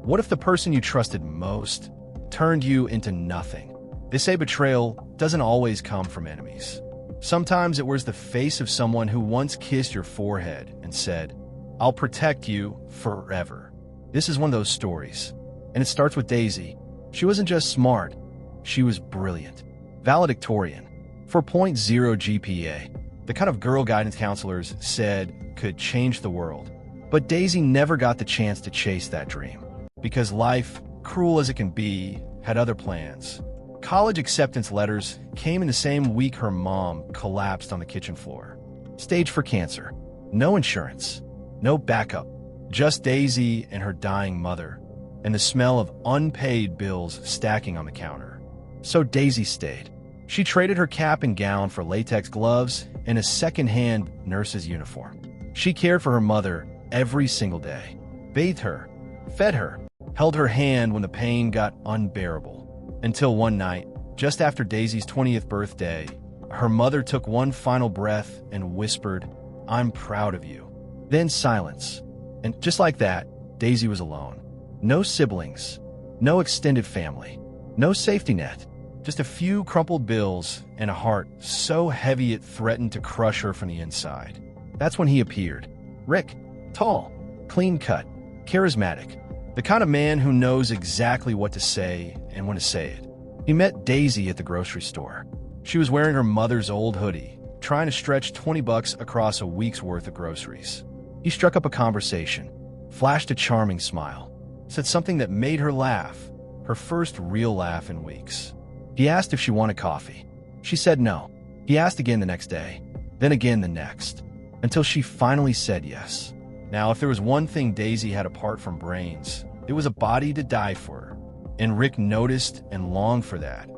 What if the person you trusted most turned you into nothing? They say betrayal doesn't always come from enemies. Sometimes it wears the face of someone who once kissed your forehead and said, "I'll protect you forever." This is one of those stories, and it starts with Daisy. She wasn't just smart, she was brilliant. Valedictorian, 4.0 GPA, the kind of girl guidance counselors said could change the world. But Daisy never got the chance to chase that dream, because life, cruel as it can be, had other plans. College acceptance letters came in the same week her mom collapsed on the kitchen floor. Stage for cancer. No insurance. No backup. Just Daisy and her dying mother, and the smell of unpaid bills stacking on the counter. So Daisy stayed. She traded her cap and gown for latex gloves and a second-hand nurse's uniform. She cared for her mother every single day, bathed her, fed her, held her hand when the pain got unbearable. Until one night, just after Daisy's 20th birthday, her mother took one final breath and whispered, "I'm proud of you." Then silence. And just like that, Daisy was alone. No siblings, no extended family, no safety net, just a few crumpled bills and a heart so heavy it threatened to crush her from the inside. That's when he appeared. Rick, tall, clean-cut, charismatic, the kind of man who knows exactly what to say and when to say it. He met Daisy at the grocery store. She was wearing her mother's old hoodie, trying to stretch $20 across a week's worth of groceries. He struck up a conversation, flashed a charming smile, said something that made her laugh, her first real laugh in weeks. He asked if she wanted coffee. She said no. He asked again the next day, then again the next, until she finally said yes. Now, if there was one thing Daisy had apart from brains, it was a body to die for. And Rick noticed and longed for that,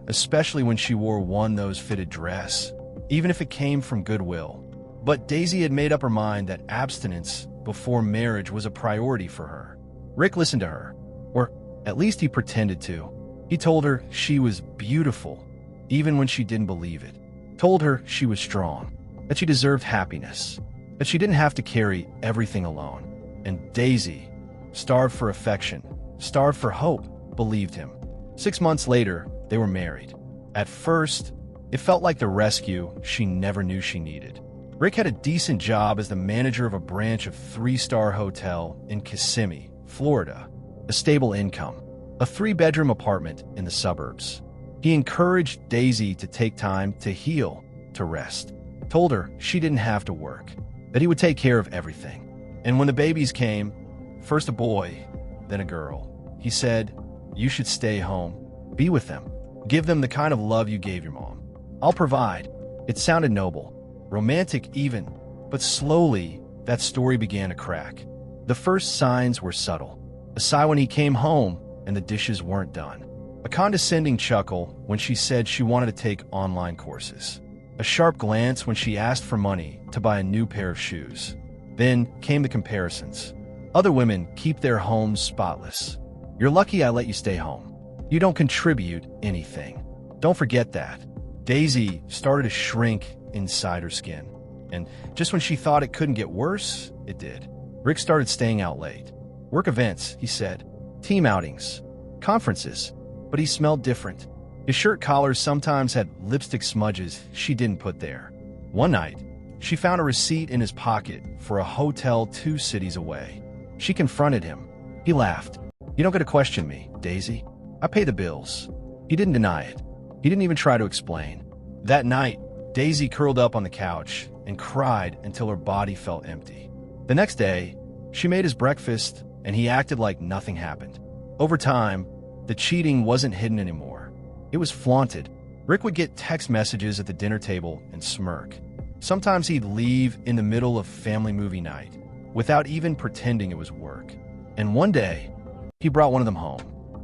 especially when she wore one those fitted dress, even if it came from Goodwill. But Daisy had made up her mind that abstinence before marriage was a priority for her. Rick listened to her, or at least he pretended to. He told her she was beautiful, even when she didn't believe it. Told her she was strong, that she deserved happiness, that she didn't have to carry everything alone. And Daisy, starved for affection, starved for hope, believed him. 6 months later, they were married. At first, it felt like the rescue she never knew she needed. Rick had a decent job as the manager of a branch of 3-star hotel in Kissimmee, Florida, a stable income, a 3-bedroom apartment in the suburbs. He encouraged Daisy to take time to heal, to rest. Told her she didn't have to work, that he would take care of everything. And when the babies came, first a boy, then a girl, he said, "You should stay home, be with them, give them the kind of love you gave your mom. I'll provide." It sounded noble, romantic even, but slowly that story began to crack. The first signs were subtle. A sigh when he came home and the dishes weren't done. A condescending chuckle when she said she wanted to take online courses. A sharp glance when she asked for money to buy a new pair of shoes. Then came the comparisons. Other women keep their homes spotless. "You're lucky I let you stay home. You don't contribute anything. Don't forget that." Daisy started to shrink inside her skin. And just when she thought it couldn't get worse, it did. Rick started staying out late. Work events, he said. Team outings. Conferences. But he smelled different. His shirt collars sometimes had lipstick smudges she didn't put there. One night, she found a receipt in his pocket for a hotel 2 cities away. She confronted him. He laughed. "You don't get to question me, Daisy. I pay the bills." He didn't deny it. He didn't even try to explain. That night, Daisy curled up on the couch and cried until her body felt empty. The next day, she made his breakfast and he acted like nothing happened. Over time, the cheating wasn't hidden anymore. It was flaunted. Rick would get text messages at the dinner table and smirk. Sometimes he'd leave in the middle of family movie night, without even pretending it was work. And one day, he brought one of them home.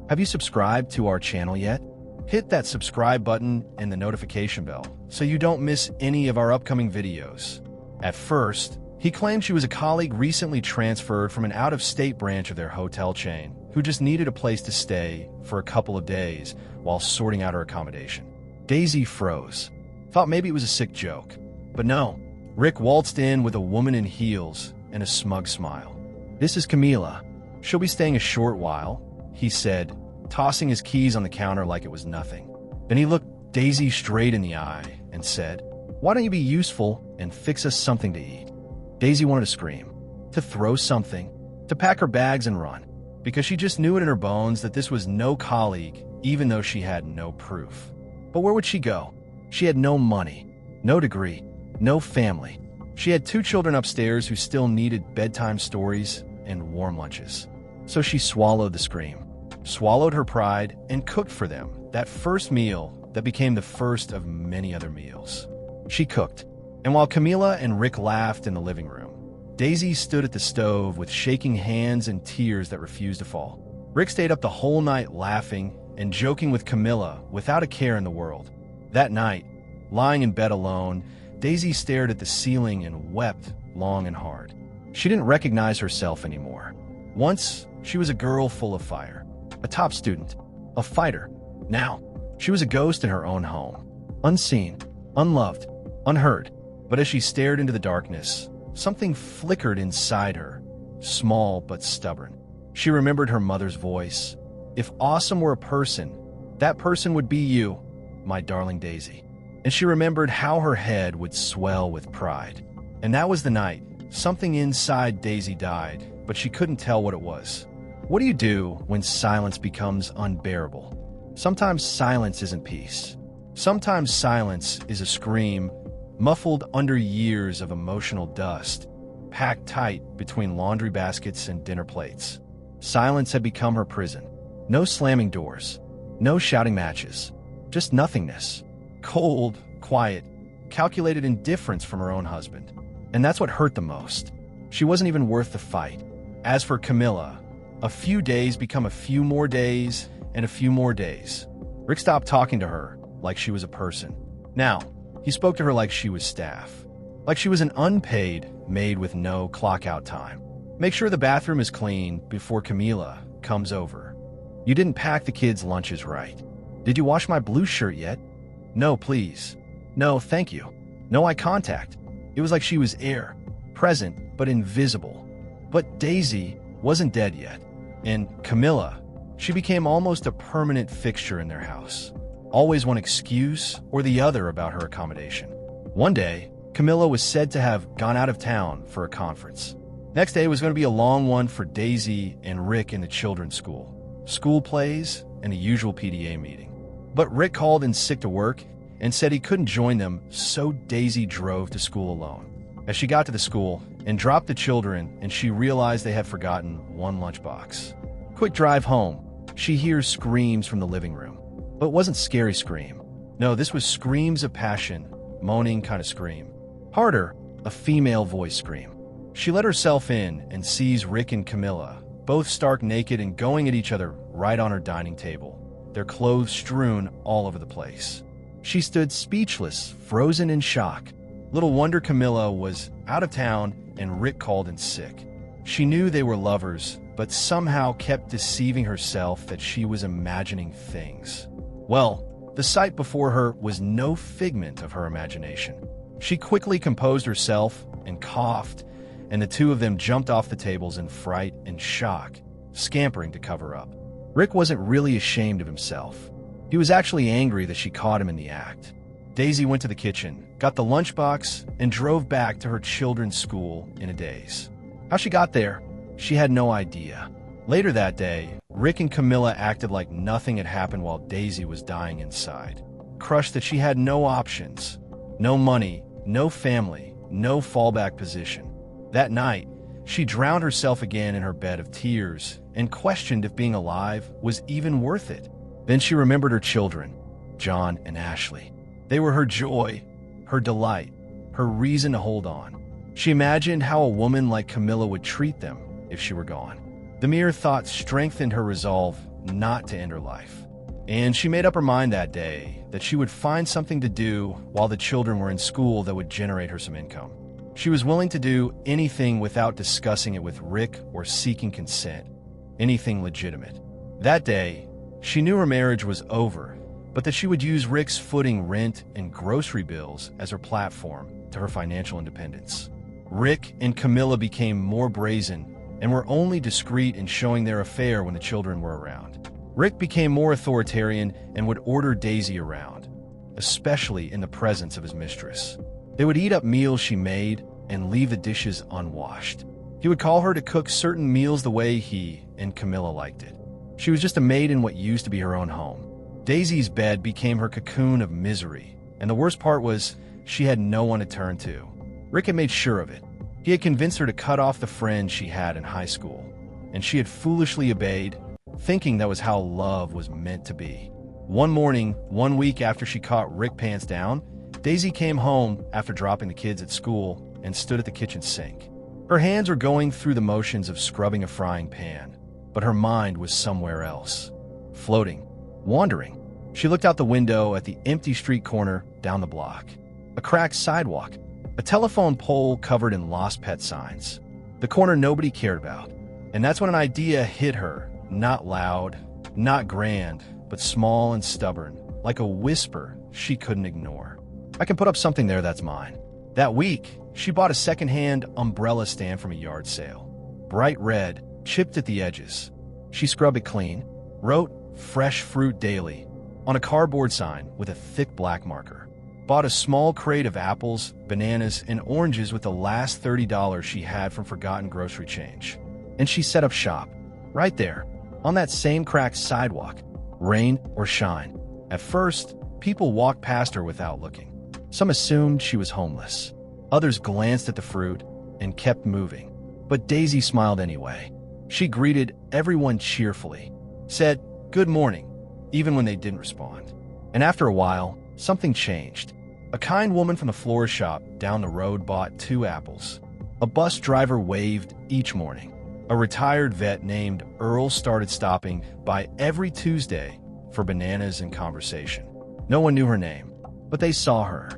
Have you subscribed to our channel yet? Hit that subscribe button and the notification bell so you don't miss any of our upcoming videos. At first, he claimed she was a colleague recently transferred from an out-of-state branch of their hotel chain who just needed a place to stay for a couple of days while sorting out her accommodation. Daisy froze. Thought maybe it was a sick joke. But no, Rick waltzed in with a woman in heels and a smug smile. "This is Camila. She'll be staying a short while, he said, tossing his keys on the counter like it was nothing. Then he looked Daisy straight in the eye and said, "Why don't you be useful and fix us something to eat?" Daisy wanted to scream, to throw something, to pack her bags and run, because she just knew it in her bones that this was no colleague, even though she had no proof. But where would she go? She had no money, no degree, no family. She had 2 children upstairs who still needed bedtime stories and warm lunches. So she swallowed the scream, swallowed her pride, and cooked for them that first meal that became the first of many other meals. She cooked, and while Camila and Rick laughed in the living room, Daisy stood at the stove with shaking hands and tears that refused to fall. Rick stayed up the whole night laughing and joking with Camila without a care in the world. That night, lying in bed alone, Daisy stared at the ceiling and wept long and hard. She didn't recognize herself anymore. Once, she was a girl full of fire, a top student, a fighter. Now, she was a ghost in her own home, unseen, unloved, unheard. But as she stared into the darkness, something flickered inside her, small but stubborn. She remembered her mother's voice. "If awesome were a person, that person would be you, my darling Daisy." And she remembered how her head would swell with pride. And that was the night something inside Daisy died, but she couldn't tell what it was. What do you do when silence becomes unbearable? Sometimes silence isn't peace. Sometimes silence is a scream, muffled under years of emotional dust, packed tight between laundry baskets and dinner plates. Silence had become her prison. No slamming doors, no shouting matches, just nothingness. Cold, quiet, calculated indifference from her own husband. And that's what hurt the most. She wasn't even worth the fight. As for Camila, a few days become a few more days and a few more days. Rick stopped talking to her like she was a person. Now, he spoke to her like she was staff, like she was an unpaid maid with no clock-out time. "Make sure the bathroom is clean before Camila comes over. You didn't pack the kids' lunches right. Did you wash my blue shirt yet? No, please. No, thank you. No eye contact." It was like she was air, present but invisible. But Daisy wasn't dead yet. And Camila, she became almost a permanent fixture in their house. Always one excuse or the other about her accommodation. One day, Camila was said to have gone out of town for a conference. Next day was going to be a long one for Daisy and Rick in the children's school. School plays and a usual PTA meeting. But Rick called in sick to work and said he couldn't join them, so Daisy drove to school alone. As she got to the school and dropped the children, and she realized they had forgotten one lunchbox. Quick drive home, she hears screams from the living room. But it wasn't scary scream. No, this was screams of passion, moaning kind of scream. Harder, a female voice scream. She let herself in and sees Rick and Camila, both stark naked and going at each other right on her dining table, their clothes strewn all over the place. She stood speechless, frozen in shock. Little wonder Camila was out of town and Rick called in sick. She knew they were lovers, but somehow kept deceiving herself that she was imagining things. Well, the sight before her was no figment of her imagination. She quickly composed herself and coughed, and the two of them jumped off the tables in fright and shock, scampering to cover up. Rick wasn't really ashamed of himself. He was actually angry that she caught him in the act. Daisy went to the kitchen, got the lunchbox, and drove back to her children's school in a daze. How she got there, she had no idea. Later that day, Rick and Camila acted like nothing had happened while Daisy was dying inside, crushed that she had no options, no money, no family, no fallback position. That night, she drowned herself again in her bed of tears and questioned if being alive was even worth it. Then she remembered her children, John and Ashley. They were her joy, her delight, her reason to hold on. She imagined how a woman like Camila would treat them if she were gone. The mere thought strengthened her resolve not to end her life. And she made up her mind that day that she would find something to do while the children were in school that would generate her some income. She was willing to do anything without discussing it with Rick or seeking consent, anything legitimate. That day, she knew her marriage was over, but that she would use Rick's footing rent and grocery bills as her platform to her financial independence. Rick and Camila became more brazen, and were only discreet in showing their affair when the children were around. Rick became more authoritarian and would order Daisy around, especially in the presence of his mistress. They would eat up meals she made and leave the dishes unwashed. He would call her to cook certain meals the way he and Camilla liked it. She was just a maid in what used to be her own home. Daisy's bed became her cocoon of misery, and the worst part was she had no one to turn to. Rick had made sure of it. He had convinced her to cut off the friends she had in high school, and she had foolishly obeyed, thinking that was how love was meant to be. One morning, 1 week after she caught Rick pants down, Daisy came home after dropping the kids at school and stood at the kitchen sink. Her hands were going through the motions of scrubbing a frying pan, but her mind was somewhere else. Floating, wandering. She looked out the window at the empty street corner down the block. A cracked sidewalk, a telephone pole covered in lost pet signs. The corner nobody cared about. And that's when an idea hit her, not loud, not grand, but small and stubborn, like a whisper she couldn't ignore. I can put up something there that's mine. That week, she bought a second-hand umbrella stand from a yard sale. Bright red, chipped at the edges. She scrubbed it clean, wrote "Fresh Fruit Daily" on a cardboard sign with a thick black marker. Bought a small crate of apples, bananas, and oranges with the last $30 she had from forgotten grocery change. And she set up shop, right there, on that same cracked sidewalk, rain or shine. At first, people walked past her without looking. Some assumed she was homeless. Others glanced at the fruit and kept moving. But Daisy smiled anyway. She greeted everyone cheerfully, said "Good morning," even when they didn't respond. And after a while, something changed. A kind woman from the florist shop down the road bought 2 apples. A bus driver waved each morning. A retired vet named Earl started stopping by every Tuesday for bananas and conversation. No one knew her name, but they saw her.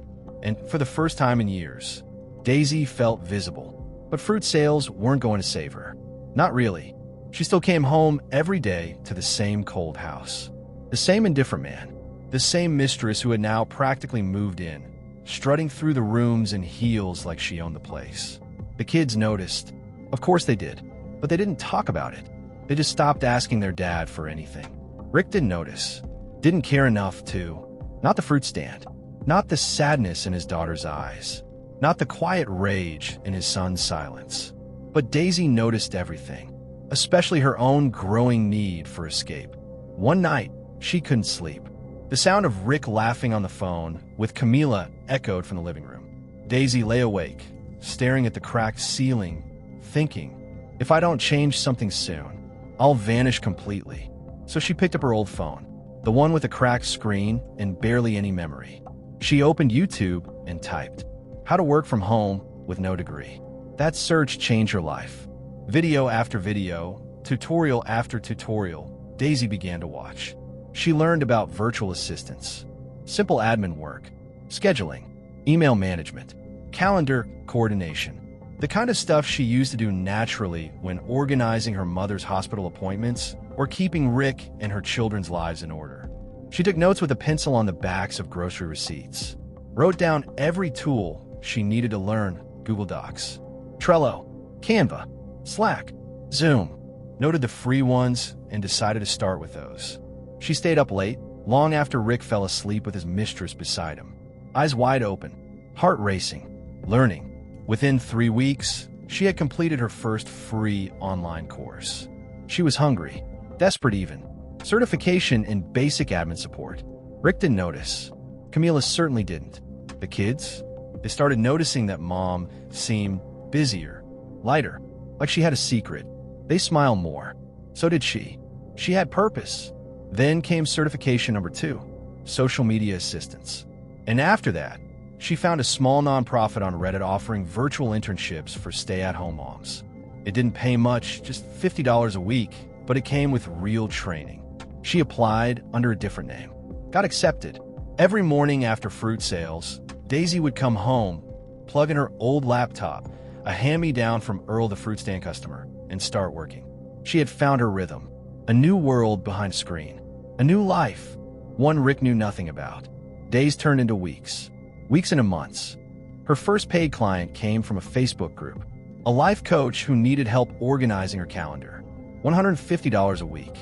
And for the first time in years, Daisy felt visible. But fruit sales weren't going to save her. Not really. She still came home every day to the same cold house. The same indifferent man. The same mistress who had now practically moved in, strutting through the rooms in heels like she owned the place. The kids noticed. Of course they did. But they didn't talk about it. They just stopped asking their dad for anything. Rick didn't notice. Didn't care enough to. Not the fruit stand. Not the sadness in his daughter's eyes. Not the quiet rage in his son's silence. But Daisy noticed everything, especially her own growing need for escape. One night, she couldn't sleep. The sound of Rick laughing on the phone with Camilla echoed from the living room. Daisy lay awake, staring at the cracked ceiling, thinking, if I don't change something soon, I'll vanish completely. So she picked up her old phone, the one with a cracked screen and barely any memory. She opened YouTube and typed, "How to work from home with no degree." That search changed her life. Video after video, tutorial after tutorial, Daisy began to watch. She learned about virtual assistants, simple admin work, scheduling, email management, calendar coordination, the kind of stuff she used to do naturally when organizing her mother's hospital appointments or keeping Rick and her children's lives in order. She took notes with a pencil on the backs of grocery receipts, wrote down every tool she needed to learn: Google Docs, Trello, Canva, Slack, Zoom, noted the free ones and decided to start with those. She stayed up late, long after Rick fell asleep with his mistress beside him, eyes wide open, heart racing, learning. Within 3 weeks, she had completed her first free online course. She was hungry, desperate even. Certification in basic admin support. Rick didn't notice. Camilla certainly didn't. The kids? They started noticing that Mom seemed busier, lighter, like she had a secret. They smiled more. So did she. She had purpose. Then came certification number 2, social media assistance. And after that, she found a small nonprofit on Reddit offering virtual internships for stay-at-home moms. It didn't pay much, just $50 a week, but it came with real training. She applied under a different name, got accepted. Every morning after fruit sales, Daisy would come home, plug in her old laptop, a hand-me-down from Earl the fruit stand customer, and start working. She had found her rhythm, a new world behind a screen, a new life, one Rick knew nothing about. Days turned into weeks into months. Her first paid client came from a Facebook group, A life coach who needed help organizing her calendar. $150 a week.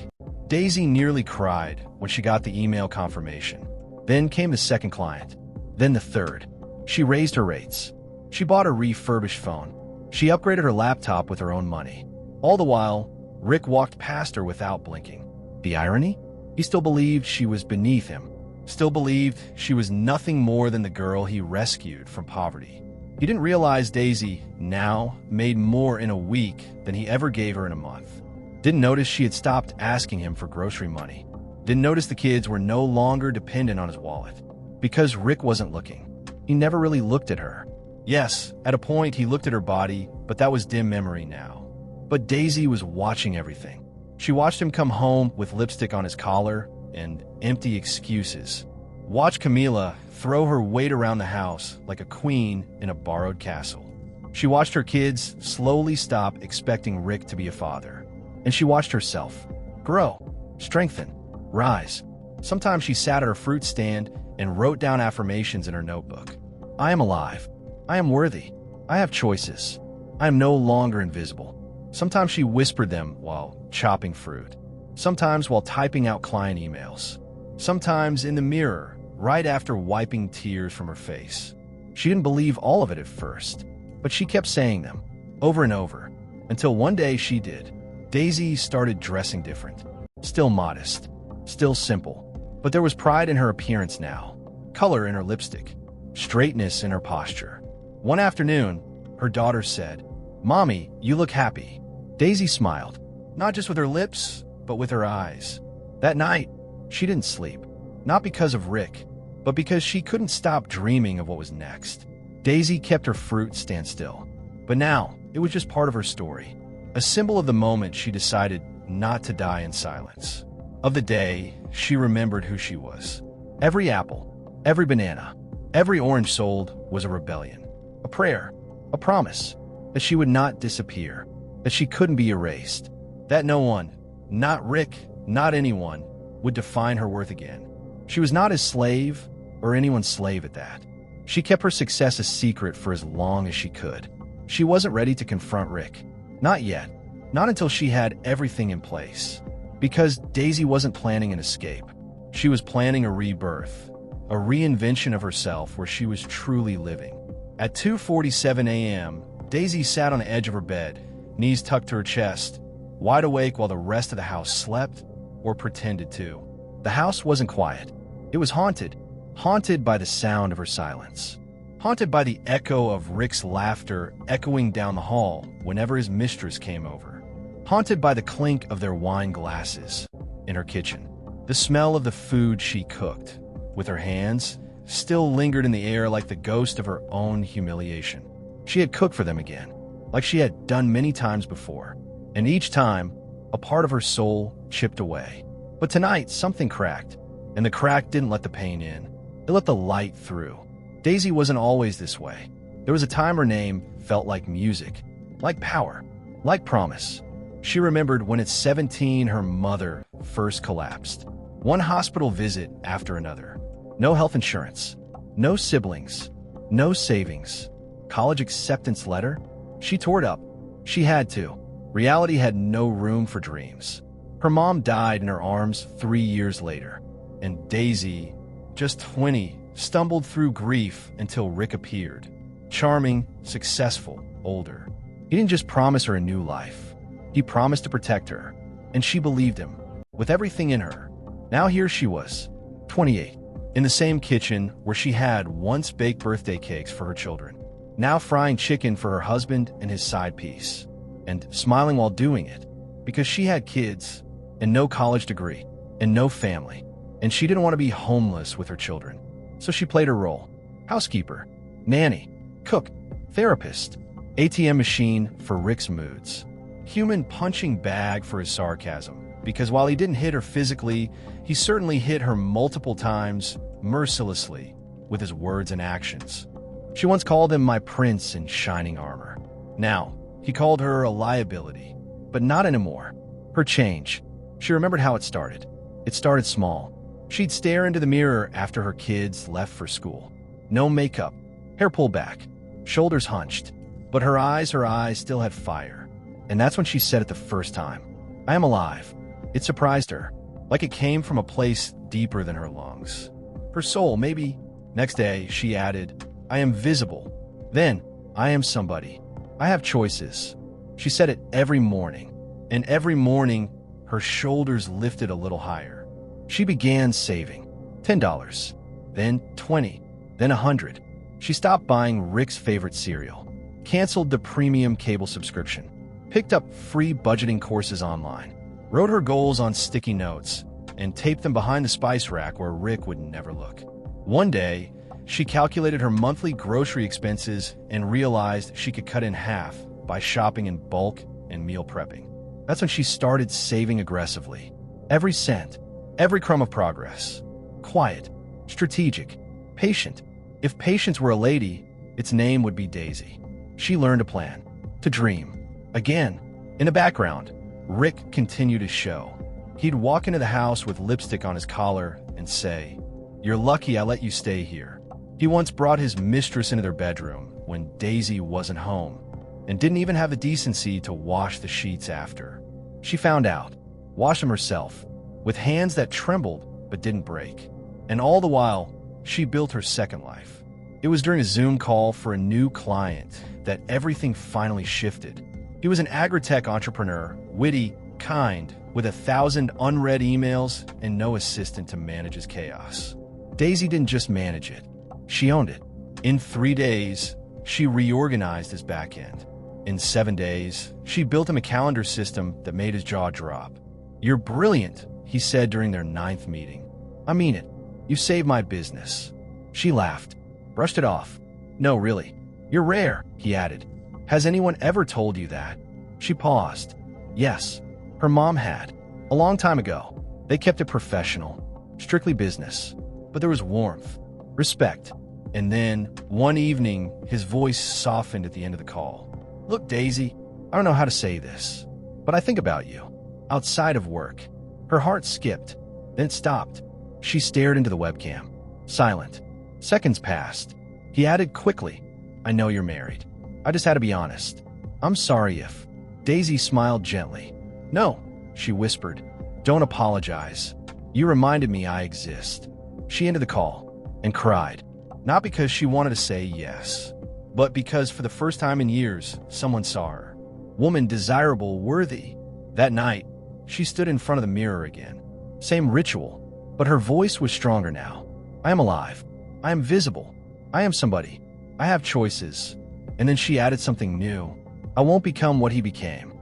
Daisy nearly cried when she got the email confirmation. Then came the second client. Then the third. She raised her rates. She bought a refurbished phone. She upgraded her laptop with her own money. All the while, Rick walked past her without blinking. The irony? He still believed she was beneath him. Still believed she was nothing more than the girl he rescued from poverty. He didn't realize Daisy, now, made more in a week than he ever gave her in a month. Didn't notice she had stopped asking him for grocery money. Didn't notice the kids were no longer dependent on his wallet. Because Rick wasn't looking. He never really looked at her. Yes, at a point he looked at her body, but that was dim memory now. But Daisy was watching everything. She watched him come home with lipstick on his collar and empty excuses. Watched Camila throw her weight around the house like a queen in a borrowed castle. She watched her kids slowly stop expecting Rick to be a father. And she watched herself grow, strengthen, rise. Sometimes she sat at her fruit stand and wrote down affirmations in her notebook. I am alive. I am worthy. I have choices. I am no longer invisible. Sometimes she whispered them while chopping fruit. Sometimes while typing out client emails. Sometimes in the mirror, right after wiping tears from her face. She didn't believe all of it at first, but she kept saying them, over and over, until one day she did. Daisy started dressing different. Still modest. Still simple. But there was pride in her appearance now. Color in her lipstick. Straightness in her posture. One afternoon, her daughter said, "Mommy, you look happy." Daisy smiled, not just with her lips, but with her eyes. That night, she didn't sleep. Not because of Rick, but because she couldn't stop dreaming of what was next. Daisy kept her fruit stand still. But now, it was just part of her story. A symbol of the moment she decided not to die in silence. Of the day, she remembered who she was. Every apple, every banana, every orange sold was a rebellion. A prayer, a promise, that she would not disappear, that she couldn't be erased, that no one, not Rick, not anyone, would define her worth again. She was not his slave, or anyone's slave at that. She kept her success a secret for as long as she could. She wasn't ready to confront Rick. Not yet. Not until she had everything in place. Because Daisy wasn't planning an escape. She was planning a rebirth, a reinvention of herself where she was truly living. At 2:47 a.m., Daisy sat on the edge of her bed, knees tucked to her chest, wide awake while the rest of the house slept or pretended to. The house wasn't quiet. It was haunted. Haunted by the sound of her silence. Haunted by the echo of Rick's laughter echoing down the hall whenever his mistress came over. Haunted by the clink of their wine glasses in her kitchen. The smell of the food she cooked, with her hands, still lingered in the air like the ghost of her own humiliation. She had cooked for them again, like she had done many times before. And each time, a part of her soul chipped away. But tonight, something cracked. And the crack didn't let the pain in. It let the light through. Daisy wasn't always this way. There was a time her name felt like music, like power, like promise. She remembered when at 17 her mother first collapsed. One hospital visit after another. No health insurance. No siblings. No savings. College acceptance letter? She tore it up. She had to. Reality had no room for dreams. Her mom died in her arms 3 years later. And Daisy, just 20, stumbled through grief until Rick appeared. Charming, successful, older. He didn't just promise her a new life. He promised to protect her. And she believed him, with everything in her. Now here she was, 28, in the same kitchen where she had once baked birthday cakes for her children. Now frying chicken for her husband and his side piece. And smiling while doing it, because she had kids, and no college degree, and no family. And she didn't want to be homeless with her children. So she played her role. Housekeeper, nanny, cook, therapist, ATM machine for Rick's moods. Human punching bag for his sarcasm. Because while he didn't hit her physically, he certainly hit her multiple times, mercilessly, with his words and actions. She once called him my prince in shining armor. Now, he called her a liability. But not anymore. Her change. She remembered how it started. It started small. She'd stare into the mirror after her kids left for school. No makeup, hair pulled back, shoulders hunched, But her eyes still had fire. And that's when she said it the first time. I am alive. It surprised her, like it came from a place deeper than her lungs. Her soul, maybe. Next day, she added, I am visible. Then, I am somebody. I have choices. She said it every morning. And every morning, her shoulders lifted a little higher. She began saving. $10, then $20, then $100. She stopped buying Rick's favorite cereal, canceled the premium cable subscription, picked up free budgeting courses online, wrote her goals on sticky notes, and taped them behind the spice rack where Rick would never look. One day, she calculated her monthly grocery expenses and realized she could cut in half by shopping in bulk and meal prepping. That's when she started saving aggressively. Every cent, every crumb of progress. Quiet, strategic, patient. If patience were a lady, its name would be Daisy. She learned to plan, to dream. Again, in the background, Rick continued his show. He'd walk into the house with lipstick on his collar and say, You're lucky I let you stay here. He once brought his mistress into their bedroom when Daisy wasn't home and didn't even have the decency to wash the sheets after. She found out, washed them herself, with hands that trembled but didn't break. And all the while, she built her second life. It was during a Zoom call for a new client that everything finally shifted. He was an agri-tech entrepreneur, witty, kind, with 1,000 unread emails and no assistant to manage his chaos. Daisy didn't just manage it. She owned it. In 3 days, she reorganized his back end. In 7 days, she built him a calendar system that made his jaw drop. You're brilliant, he said during their 9th meeting. I mean it. You saved my business. She laughed, brushed it off. No, really. You're rare, he added. Has anyone ever told you that? She paused. Yes, her mom had. A long time ago. They kept it professional, strictly business. But there was warmth, respect. And then, one evening, his voice softened at the end of the call. Look, Daisy, I don't know how to say this, but I think about you. Outside of work. Her heart skipped, then it stopped. She stared into the webcam, silent. Seconds passed. He added quickly, I know you're married. I just had to be honest. I'm sorry if... Daisy smiled gently. No, she whispered. Don't apologize. You reminded me I exist. She ended the call and cried. Not because she wanted to say yes, but because for the first time in years, someone saw her. Woman desirable, worthy. That night, she stood in front of the mirror again. Same ritual, but her voice was stronger now. I am alive. I am visible. I am somebody. I have choices. And then she added something new. I won't become what he became.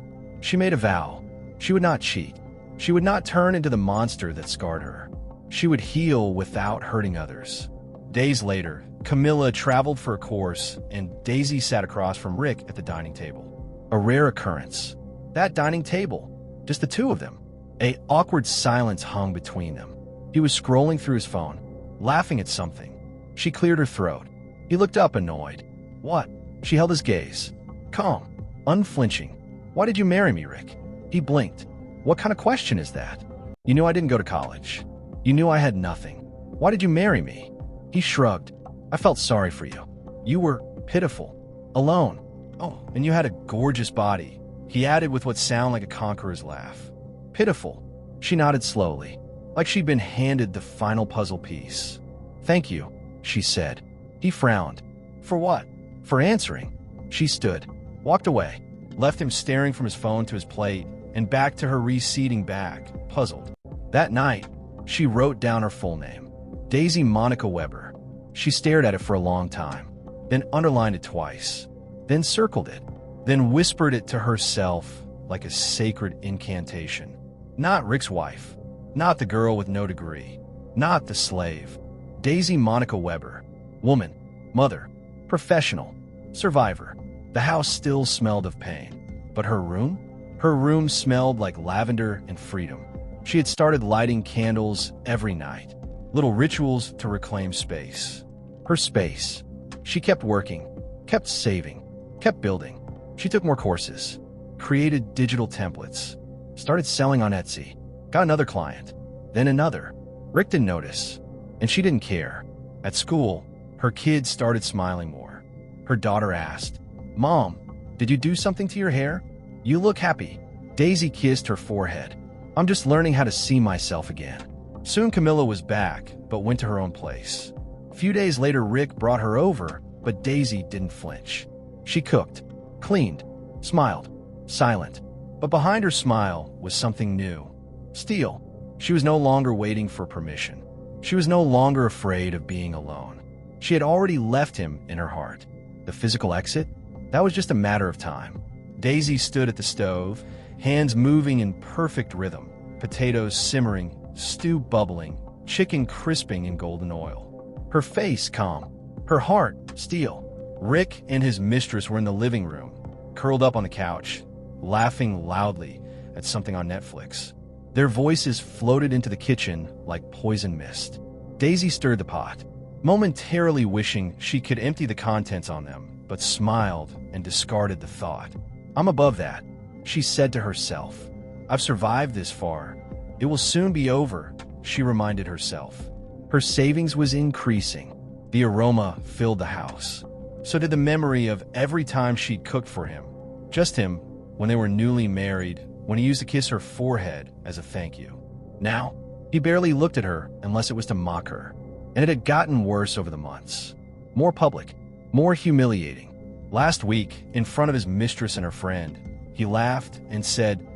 She made a vow. She would not cheat. She would not turn into the monster that scarred her. She would heal without hurting others. Days later, Camilla traveled for a course, and Daisy sat across from Rick at the dining table. A rare occurrence. That dining table, just the two of them. An awkward silence hung between them. He was scrolling through his phone, laughing at something. She cleared her throat. He looked up, annoyed. What? She held his gaze. Calm, unflinching. Why did you marry me, Rick? He blinked. What kind of question is that? You knew I didn't go to college. You knew I had nothing. Why did you marry me? He shrugged. I felt sorry for you. You were pitiful, alone. Oh, and you had a gorgeous body. He added with what sounded like a conqueror's laugh. Pitiful. She nodded slowly, like she'd been handed the final puzzle piece. Thank you, she said. He frowned. For what? For answering. She stood, walked away, left him staring from his phone to his plate and back to her receding back, puzzled. That night, she wrote down her full name, Daisy Monica Weber. She stared at it for a long time, then underlined it twice, then circled it, then whispered it to herself like a sacred incantation. Not Rick's wife, not the girl with no degree, not the slave. Daisy Monica Weber, woman, mother, professional, survivor. The house still smelled of pain, but her room? Her room smelled like lavender and freedom. She had started lighting candles every night, little rituals to reclaim space. Her space. She kept working, kept saving, kept building. She took more courses, created digital templates, started selling on Etsy, got another client, then another. Rick didn't notice, and she didn't care. At school, her kids started smiling more. Her daughter asked, Mom, Did you do something to your hair? You look happy." Daisy kissed her forehead. "I'm just learning how to see myself again." Soon Camilla was back, but went to her own place. A few days later, Rick brought her over, but Daisy didn't flinch. She cooked, cleaned, smiled, silent. But behind her smile was something new. Steel. She was no longer waiting for permission. She was no longer afraid of being alone. She had already left him in her heart. The physical exit? That was just a matter of time. Daisy stood at the stove, hands moving in perfect rhythm, potatoes simmering, stew bubbling, chicken crisping in golden oil. Her face calm, her heart steel. Rick and his mistress were in the living room, curled up on the couch, laughing loudly at something on Netflix. Their voices floated into the kitchen like poison mist. Daisy stirred the pot, momentarily wishing she could empty the contents on them, but smiled and discarded the thought. "I'm above that," she said to herself. "I've survived this far. It will soon be over," she reminded herself. Her savings was increasing. The aroma filled the house. So did the memory of every time she'd cooked for him. Just him, when they were newly married, when he used to kiss her forehead as a thank you. Now, he barely looked at her unless it was to mock her. And it had gotten worse over the months. More public, more humiliating. Last week, in front of his mistress and her friend, he laughed and said,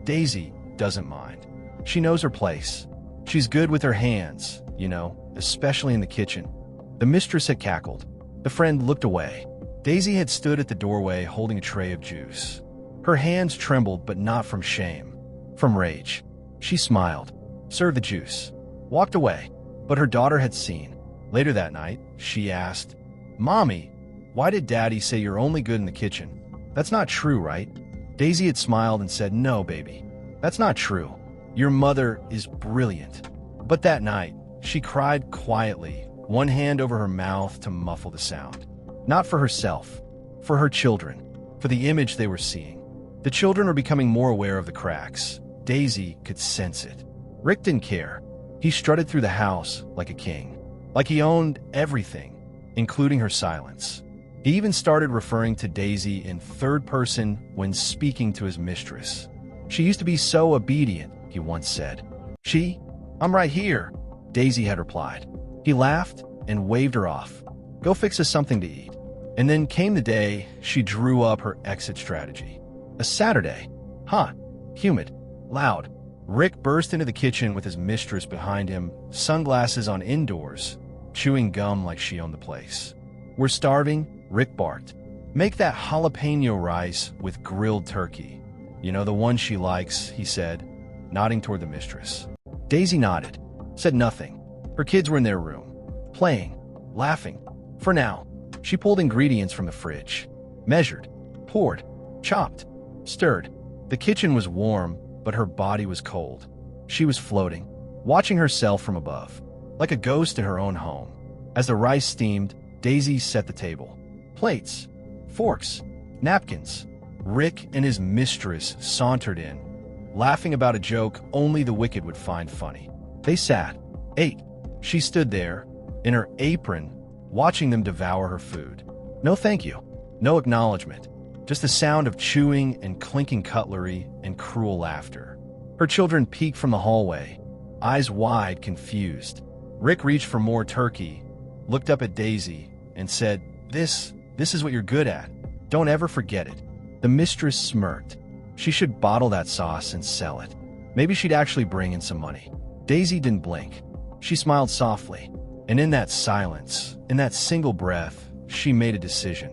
"Daisy doesn't mind. She knows her place. She's good with her hands, especially in the kitchen." The mistress had cackled. The friend looked away. Daisy had stood at the doorway holding a tray of juice. Her hands trembled, but not from shame, from rage. She smiled, served the juice, walked away, but her daughter had seen. Later that night, she asked, "Mommy, why did Daddy say you're only good in the kitchen? That's not true, right?" Daisy had smiled and said, "No, baby, that's not true. Your mother is brilliant." But that night, she cried quietly, one hand over her mouth to muffle the sound. Not for herself, for her children, for the image they were seeing. The children were becoming more aware of the cracks. Daisy could sense it. Rick didn't care. He strutted through the house like a king, like he owned everything, including her silence. He even started referring to Daisy in third person when speaking to his mistress. "She used to be so obedient," he once said. "I'm right here," Daisy had replied. He laughed and waved her off. "Go fix us something to eat." And then came the day she drew up her exit strategy. A Saturday. Hot, humid, loud. Rick burst into the kitchen with his mistress behind him, sunglasses on indoors, chewing gum like she owned the place. "We're starving," Rick barked. "Make that jalapeno rice with grilled turkey. The one she likes," he said, nodding toward the mistress. Daisy nodded, said nothing. Her kids were in their room, playing, laughing. For now, she pulled ingredients from the fridge, measured, poured, chopped, stirred. The kitchen was warm, but her body was cold. She was floating, watching herself from above, like a ghost in her own home. As the rice steamed, Daisy set the table. Plates, forks, napkins. Rick and his mistress sauntered in, laughing about a joke only the wicked would find funny. They sat, ate. She stood there, in her apron, watching them devour her food. No thank you, no acknowledgement, just the sound of chewing and clinking cutlery and cruel laughter. Her children peeked from the hallway, eyes wide, confused. Rick reached for more turkey, looked up at Daisy, and said, This is what you're good at. Don't ever forget it." The mistress smirked. She should bottle that sauce and sell it. Maybe she'd actually bring in some money. Daisy didn't blink. She smiled softly. And in that silence, in that single breath, she made a decision.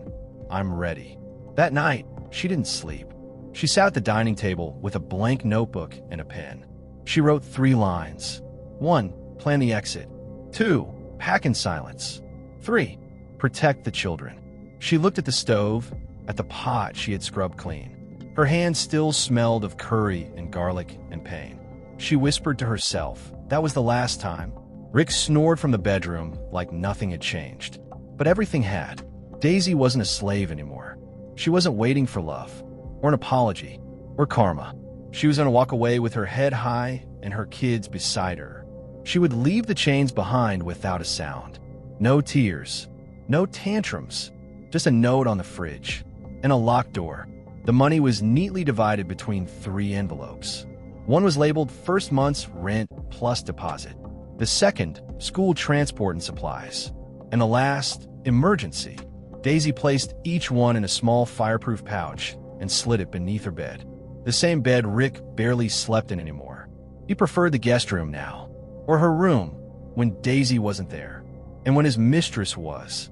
"I'm ready." That night, she didn't sleep. She sat at the dining table with a blank notebook and a pen. She wrote 3 lines. 1. Plan the exit. 2. Pack in silence. 3. Protect the children. She looked at the stove, at the pot she had scrubbed clean. Her hands still smelled of curry and garlic and pain. She whispered to herself, that was the last time. Rick snored from the bedroom like nothing had changed. But everything had. Daisy wasn't a slave anymore. She wasn't waiting for love, or an apology, or karma. She was going to walk away with her head high and her kids beside her. She would leave the chains behind without a sound. No tears, no tantrums, just a note on the fridge. and a locked door. The money was neatly divided between 3 envelopes. One was labeled first month's rent plus deposit. The second, school transport and supplies. And the last, emergency. Daisy placed each one in a small fireproof pouch and slid it beneath her bed. The same bed Rick barely slept in anymore. He preferred the guest room now, or her room, when Daisy wasn't there, and when his mistress was.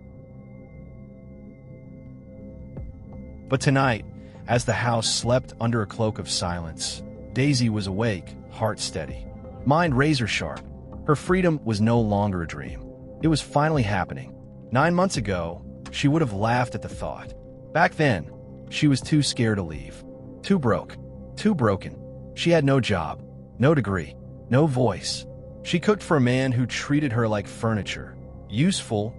But tonight, as the house slept under a cloak of silence, Daisy was awake, heart steady, mind razor sharp. Her freedom was no longer a dream. It was finally happening. 9 months ago, she would have laughed at the thought. Back then, she was too scared to leave. Too broke. Too broken. She had no job, no degree, no voice. She cooked for a man who treated her like furniture, useful,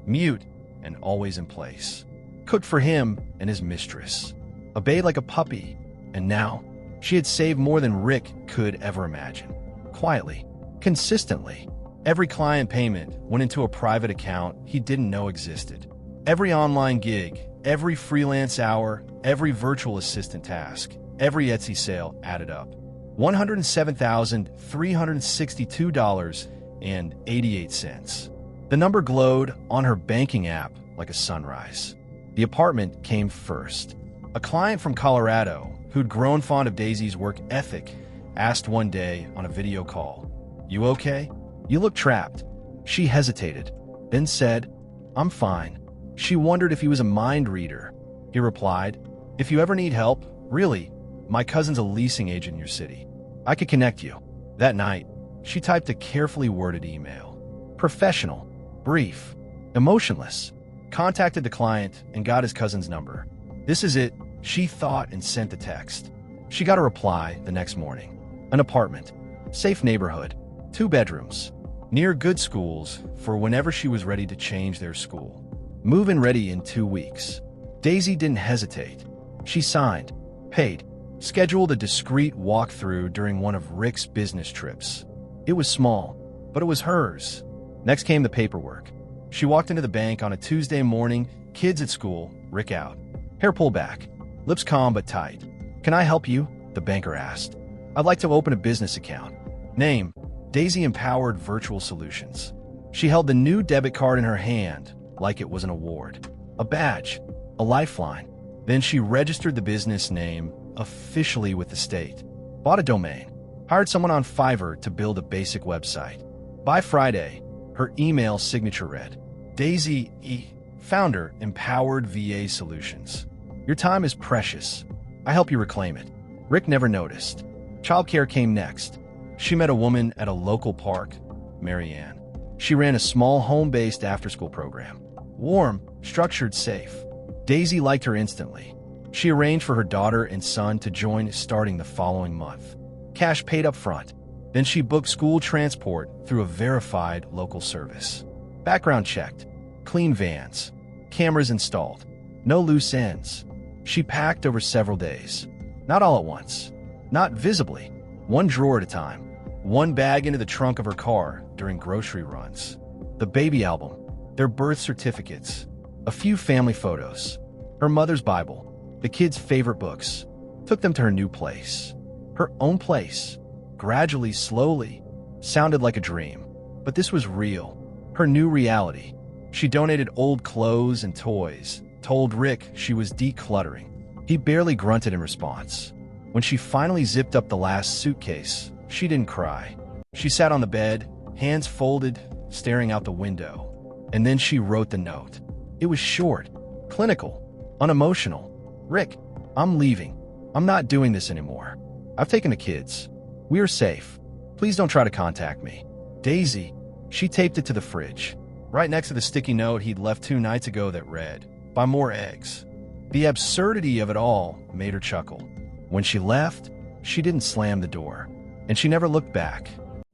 mute, and always in place. Cooked for him and his mistress. Obeyed like a puppy. And now, she had saved more than Rick could ever imagine. Quietly. Consistently. Every client payment went into a private account he didn't know existed. Every online gig, every freelance hour, every virtual assistant task, every Etsy sale added up. $107,362.88. The number glowed on her banking app like a sunrise. The apartment came first. A client from Colorado, who'd grown fond of Daisy's work ethic, asked one day on a video call, "You okay? You look trapped." She hesitated, then said, "I'm fine." She wondered if he was a mind reader. He replied, "If you ever need help, really, my cousin's a leasing agent in your city. I could connect you." That night, she typed a carefully worded email. Professional, brief, emotionless. Contacted the client and got his cousin's number. This is it, she thought, and sent the text. She got a reply the next morning. An apartment, safe neighborhood, 2 bedrooms, near good schools for whenever she was ready to change their school. Move-in ready in 2 weeks. Daisy didn't hesitate. She signed, paid, scheduled a discreet walkthrough during one of Rick's business trips. It was small, but it was hers. Next came the paperwork. She walked into the bank on a Tuesday morning, kids at school, Rick out. Hair pulled back, lips calm but tight. "Can I help you?" the banker asked. "I'd like to open a business account." Name, Daisy Empowered Virtual Solutions. She held the new debit card in her hand like it was an award, a badge, a lifeline. Then she registered the business name officially with the state, bought a domain, hired someone on Fiverr to build a basic website. By Friday, her email signature read, "Daisy E., Founder, Empowered VA Solutions. Your time is precious. I help you reclaim it." Rick never noticed. Childcare came next. She met a woman at a local park, Marianne. She ran a small home-based after-school program. Warm, structured, safe. Daisy liked her instantly. She arranged for her daughter and son to join starting the following month. Cash paid up front. Then she booked school transport through a verified local service. Background checked. Clean vans. Cameras installed. No loose ends. She packed over several days. Not all at once. Not visibly. One drawer at a time. One bag into the trunk of her car during grocery runs. The baby album. Their birth certificates. A few family photos. Her mother's Bible. The kids' favorite books. Took them to her new place. Her own place. Gradually, slowly. Sounded like a dream. But this was real. Her new reality. She donated old clothes and toys. Told Rick she was decluttering. He barely grunted in response. When she finally zipped up the last suitcase, she didn't cry. She sat on the bed, hands folded, staring out the window. And then she wrote the note. It was short, clinical, unemotional. "Rick, I'm leaving. I'm not doing this anymore. I've taken the kids. We are safe. Please don't try to contact me. Daisy." She taped it to the fridge, right next to the sticky note he'd left 2 nights ago that read, "Buy more eggs." The absurdity of it all made her chuckle. When she left, she didn't slam the door, and she never looked back.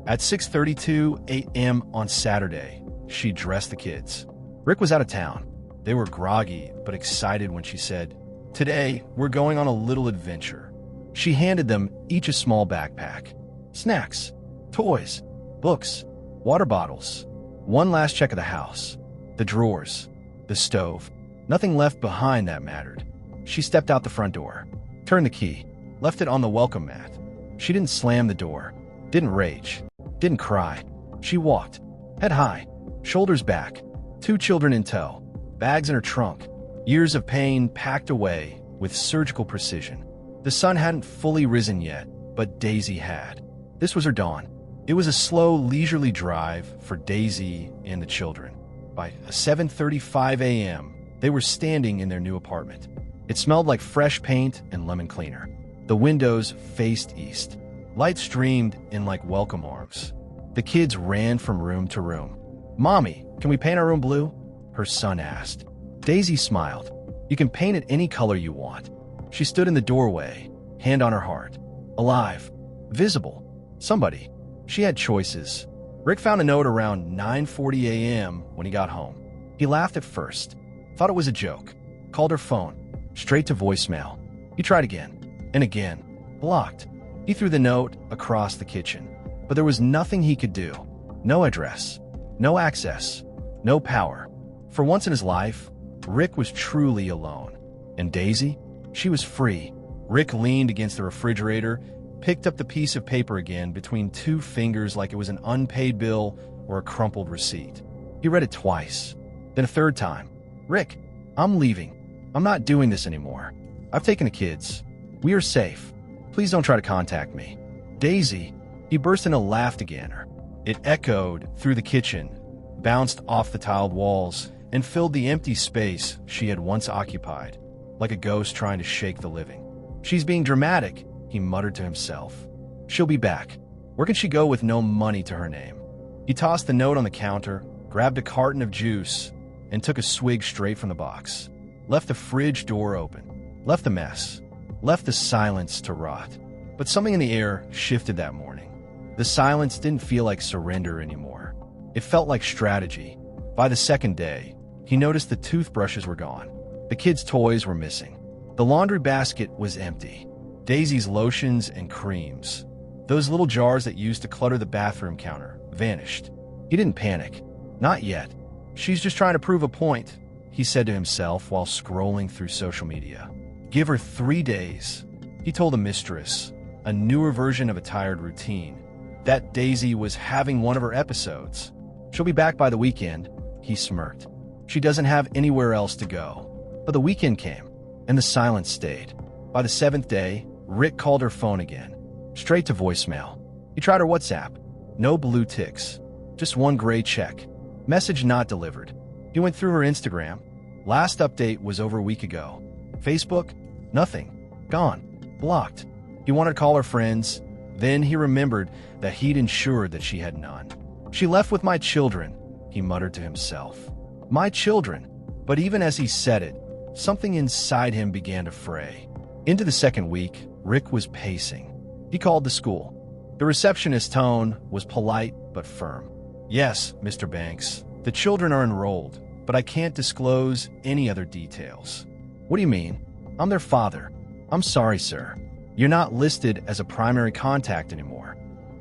At 6:32 a.m. on Saturday, she dressed the kids. Rick was out of town. They were groggy but excited when she said, "Today, we're going on a little adventure." She handed them each a small backpack. Snacks, toys, books, water bottles. One last check of the house. The drawers, the stove. Nothing left behind that mattered. She stepped out the front door, turned the key, left it on the welcome mat. She didn't slam the door, didn't rage, didn't cry. She walked, head high, shoulders back, 2 children in tow, bags in her trunk, years of pain packed away with surgical precision. The sun hadn't fully risen yet, but Daisy had. This was her dawn. It was a slow, leisurely drive for Daisy and the children. By 7:35 a.m., they were standing in their new apartment. It smelled like fresh paint and lemon cleaner. The windows faced east. Light streamed in like welcome arms. The kids ran from room to room. "Mommy, can we paint our room blue?" her son asked. Daisy smiled. "You can paint it any color you want." She stood in the doorway, hand on her heart. Alive. Visible. Somebody. She had choices. Rick found a note around 9:40 a.m. when he got home. He laughed at first, thought it was a joke, called her phone, straight to voicemail. He tried again, and again. Blocked. He threw the note across the kitchen, but there was nothing he could do. No address, no access, no power. For once in his life, Rick was truly alone. And Daisy? She was free. Rick leaned against the refrigerator, picked up the piece of paper again between 2 fingers like it was an unpaid bill or a crumpled receipt. He read it twice, then a third time. "Rick, I'm leaving. I'm not doing this anymore. I've taken the kids. We are safe. Please don't try to contact me." "Daisy," he burst into laugh again. It echoed through the kitchen, bounced off the tiled walls, and filled the empty space she had once occupied, like a ghost trying to shake the living. "She's being dramatic," he muttered to himself. "She'll be back. Where can she go with no money to her name?" He tossed the note on the counter, grabbed a carton of juice, and took a swig straight from the box. Left the fridge door open. Left the mess. Left the silence to rot. But something in the air shifted that morning. The silence didn't feel like surrender anymore. It felt like strategy. By the second day, he noticed the toothbrushes were gone. The kids' toys were missing. The laundry basket was empty. Daisy's lotions and creams, those little jars that used to clutter the bathroom counter, vanished. He didn't panic. Not yet. "She's just trying to prove a point," he said to himself while scrolling through social media. "Give her 3 days." He told the mistress, a newer version of a tired routine, that Daisy was having one of her episodes. "She'll be back by the weekend," he smirked. "She doesn't have anywhere else to go." But the weekend came, and the silence stayed. By the 7th day, Rick called her phone again, straight to voicemail. He tried her WhatsApp. No blue ticks, just one gray check. Message not delivered. He went through her Instagram. Last update was over a week ago. Facebook? Nothing. Gone. Blocked. He wanted to call her friends. Then he remembered that he'd ensured that she had none. "She left with my children," he muttered to himself. My children. But even as he said it, something inside him began to fray. Into the second week, Rick was pacing. He called the school. The receptionist's tone was polite but firm. "Yes, Mr. Banks, the children are enrolled, but I can't disclose any other details." "What do you mean?" "I'm their father." "I'm sorry, sir. You're not listed as a primary contact anymore."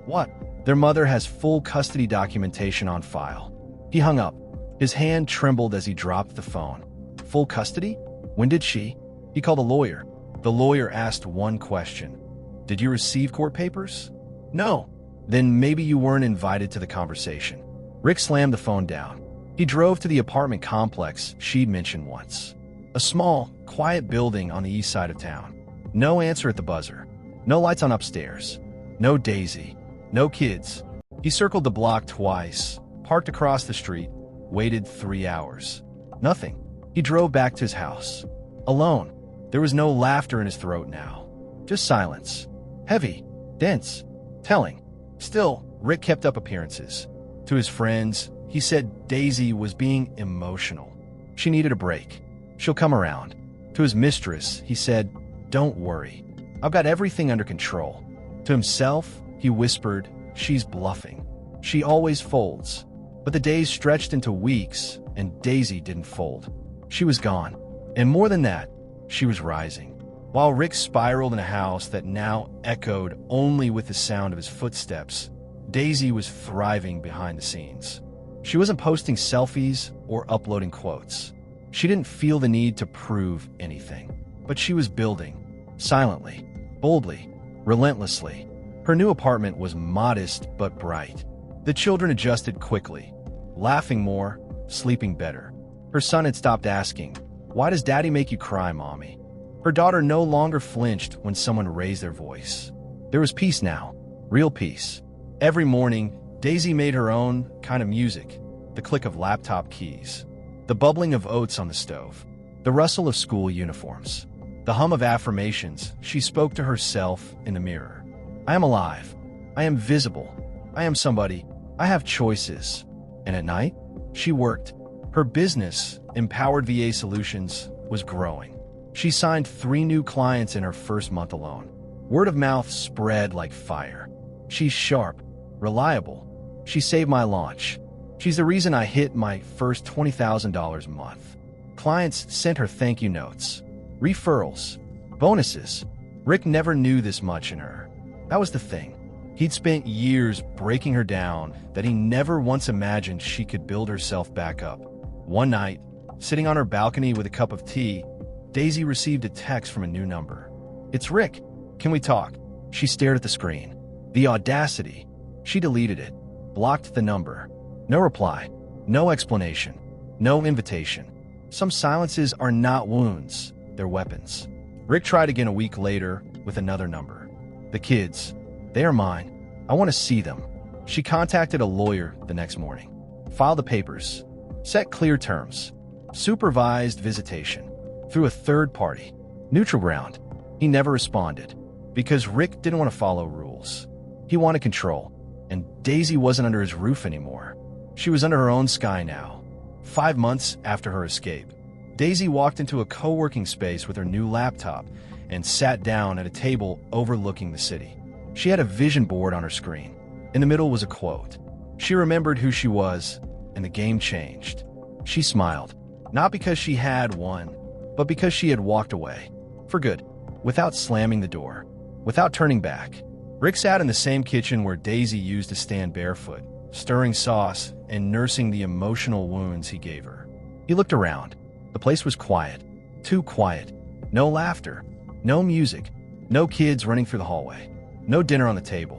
"What?" "Their mother has full custody documentation on file." He hung up. His hand trembled as he dropped the phone. Full custody? When did she? He called a lawyer. The lawyer asked one question. "Did you receive court papers?" "No." "Then maybe you weren't invited to the conversation." Rick slammed the phone down. He drove to the apartment complex she'd mentioned once. A small, quiet building on the east side of town. No answer at the buzzer. No lights on upstairs. No Daisy. No kids. He circled the block twice, parked across the street, waited 3 hours. Nothing. He drove back to his house. Alone. There was no laughter in his throat now. Just silence. Heavy. Dense. Telling. Still, Rick kept up appearances. To his friends, he said Daisy was being emotional. She needed a break. She'll come around. To his mistress, he said, "Don't worry. I've got everything under control." To himself, he whispered, "She's bluffing. She always folds." But the days stretched into weeks, and Daisy didn't fold. She was gone. And more than that, she was rising. While Rick spiraled in a house that now echoed only with the sound of his footsteps, Daisy was thriving behind the scenes. She wasn't posting selfies or uploading quotes. She didn't feel the need to prove anything. But she was building, silently, boldly, relentlessly. Her new apartment was modest but bright. The children adjusted quickly, laughing more, sleeping better. Her son had stopped asking, "Why does Daddy make you cry, Mommy?" Her daughter no longer flinched when someone raised their voice. There was peace now, real peace. Every morning, Daisy made her own kind of music, the click of laptop keys, the bubbling of oats on the stove, the rustle of school uniforms, the hum of affirmations she spoke to herself in the mirror. I am alive. I am visible. I am somebody. I have choices. And at night, she worked. Her business, Empowered VA Solutions, was growing. She signed 3 new clients in her first month alone. Word of mouth spread like fire. She's sharp, reliable. She saved my launch. She's the reason I hit my first $20,000 a month. Clients sent her thank you notes, referrals, bonuses. Rick never knew this much in her. That was the thing. He'd spent years breaking her down that he never once imagined she could build herself back up. One night, sitting on her balcony with a cup of tea, Daisy received a text from a new number. "It's Rick. Can we talk?" She stared at the screen. The audacity. She deleted it, blocked the number. No reply, no explanation, no invitation. Some silences are not wounds, they're weapons. Rick tried again a week later with another number. "The kids. They are mine. I want to see them." She contacted a lawyer the next morning. Filed the papers. Set clear terms. Supervised visitation. Through a third party. Neutral ground. He never responded. Because Rick didn't want to follow rules. He wanted control. And Daisy wasn't under his roof anymore. She was under her own sky now. 5 months after her escape, Daisy walked into a co-working space with her new laptop and sat down at a table overlooking the city. She had a vision board on her screen. In the middle was a quote. She remembered who she was, and the game changed. She smiled, not because she had won, but because she had walked away. For good, without slamming the door, without turning back. Rick sat in the same kitchen where Daisy used to stand barefoot, stirring sauce and nursing the emotional wounds he gave her. He looked around. The place was quiet. Too quiet. No laughter. No music. No kids running through the hallway. No dinner on the table.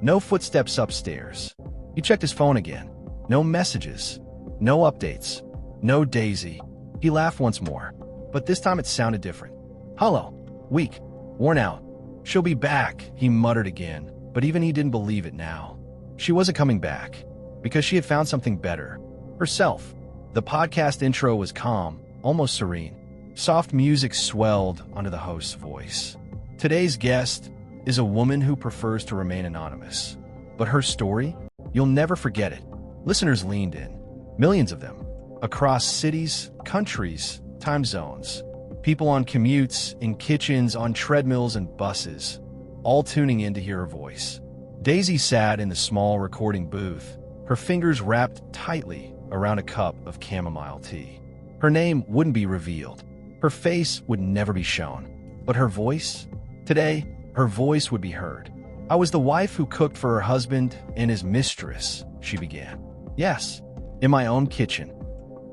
No footsteps upstairs. He checked his phone again. No messages. No updates. No Daisy. He laughed once more, but this time it sounded different. Hollow. Weak. Worn out. She'll be back, he muttered again, but even he didn't believe it now. She wasn't coming back, because she had found something better. Herself. The podcast intro was calm, almost serene. Soft music swelled onto the host's voice. Today's guest is a woman who prefers to remain anonymous. But her story? You'll never forget it. Listeners leaned in. Millions of them. Across cities, countries, time zones. People on commutes, in kitchens, on treadmills and buses. All tuning in to hear her voice. Daisy sat in the small recording booth, her fingers wrapped tightly around a cup of chamomile tea. Her name wouldn't be revealed. Her face would never be shown. But her voice? Today, her voice would be heard. I was the wife who cooked for her husband and his mistress, she began. Yes, in my own kitchen.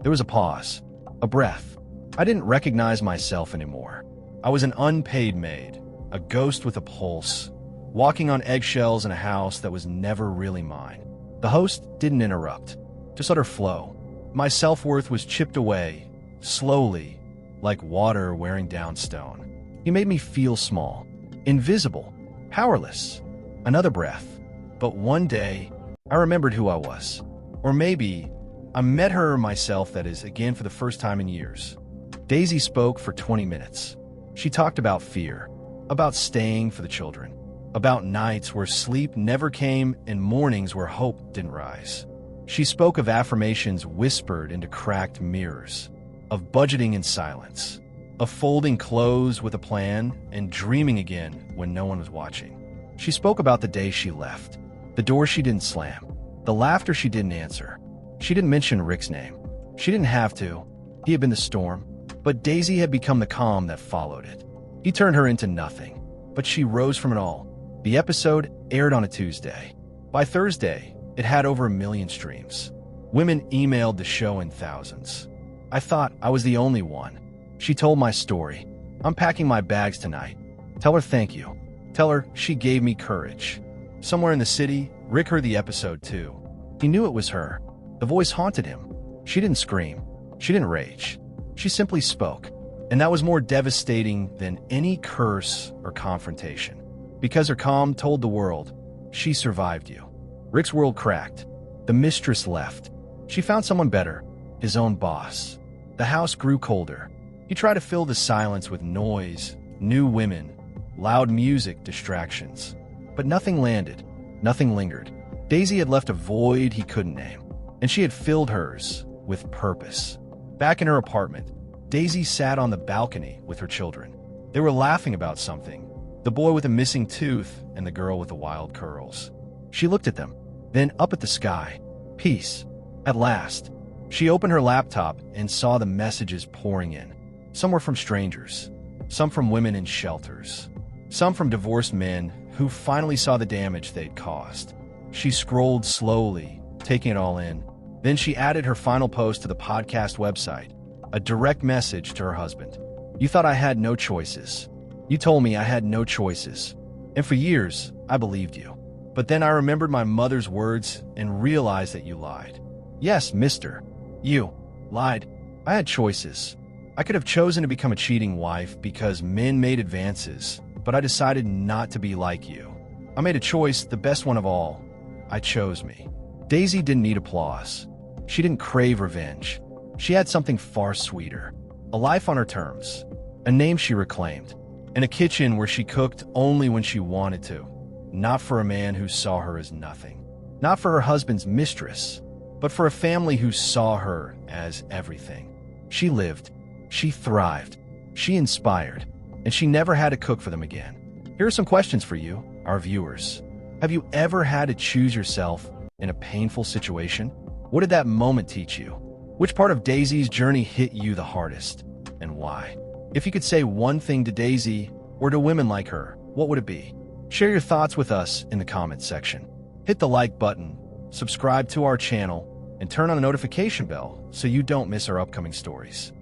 There was a pause, a breath. I didn't recognize myself anymore. I was an unpaid maid, a ghost with a pulse, walking on eggshells in a house that was never really mine. The host didn't interrupt, just let her flow. My self-worth was chipped away, slowly, like water wearing down stone. He made me feel small, invisible, powerless. Another breath. But one day, I remembered who I was. Or maybe I met her myself, that is, again for the first time in years. Daisy spoke for 20 minutes. She talked about fear, about staying for the children, about nights where sleep never came and mornings where hope didn't rise. She spoke of affirmations whispered into cracked mirrors, of budgeting in silence, of folding clothes with a plan and dreaming again when no one was watching. She spoke about the day she left, the door she didn't slam, the laughter she didn't answer. She didn't mention Rick's name. She didn't have to. He had been the storm, but Daisy had become the calm that followed it. He turned her into nothing, but she rose from it all. The episode aired on a Tuesday. By Thursday, it had over 1 million streams. Women emailed the show in thousands. I thought I was the only one. She told my story. I'm packing my bags tonight. Tell her thank you. Tell her she gave me courage. Somewhere in the city, Rick heard the episode too. He knew it was her. The voice haunted him. She didn't scream. She didn't rage. She simply spoke. And that was more devastating than any curse or confrontation. Because her calm told the world, she survived you. Rick's world cracked. The mistress left. She found someone better, his own boss. The house grew colder. He tried to fill the silence with noise, new women, loud music, distractions. But nothing landed. Nothing lingered. Daisy had left a void he couldn't name, and she had filled hers with purpose. Back in her apartment, Daisy sat on the balcony with her children. They were laughing about something, the boy with a missing tooth and the girl with the wild curls. She looked at them, then up at the sky. Peace. At last. She opened her laptop and saw the messages pouring in. Some were from strangers, some from women in shelters, some from divorced men who finally saw the damage they'd caused. She scrolled slowly, taking it all in. Then she added her final post to the podcast website, a direct message to her husband. You thought I had no choices. You told me I had no choices. And for years, I believed you. But then I remembered my mother's words and realized that you lied. Yes, mister. You lied. I had choices. I could have chosen to become a cheating wife because men made advances, but I decided not to be like you. I made a choice, the best one of all. I chose me. Daisy didn't need applause. She didn't crave revenge. She had something far sweeter. A life on her terms. A name she reclaimed. And a kitchen where she cooked only when she wanted to. Not for a man who saw her as nothing. Not for her husband's mistress, but for a family who saw her as everything. She lived. She thrived. She inspired. And she never had to cook for them again. Here are some questions for you, our viewers. Have you ever had to choose yourself in a painful situation? What did that moment teach you? Which part of Daisy's journey hit you the hardest, and why? If you could say one thing to Daisy or to women like her, what would it be? Share your thoughts with us in the comments section. Hit the like button, subscribe to our channel, and turn on the notification bell so you don't miss our upcoming stories.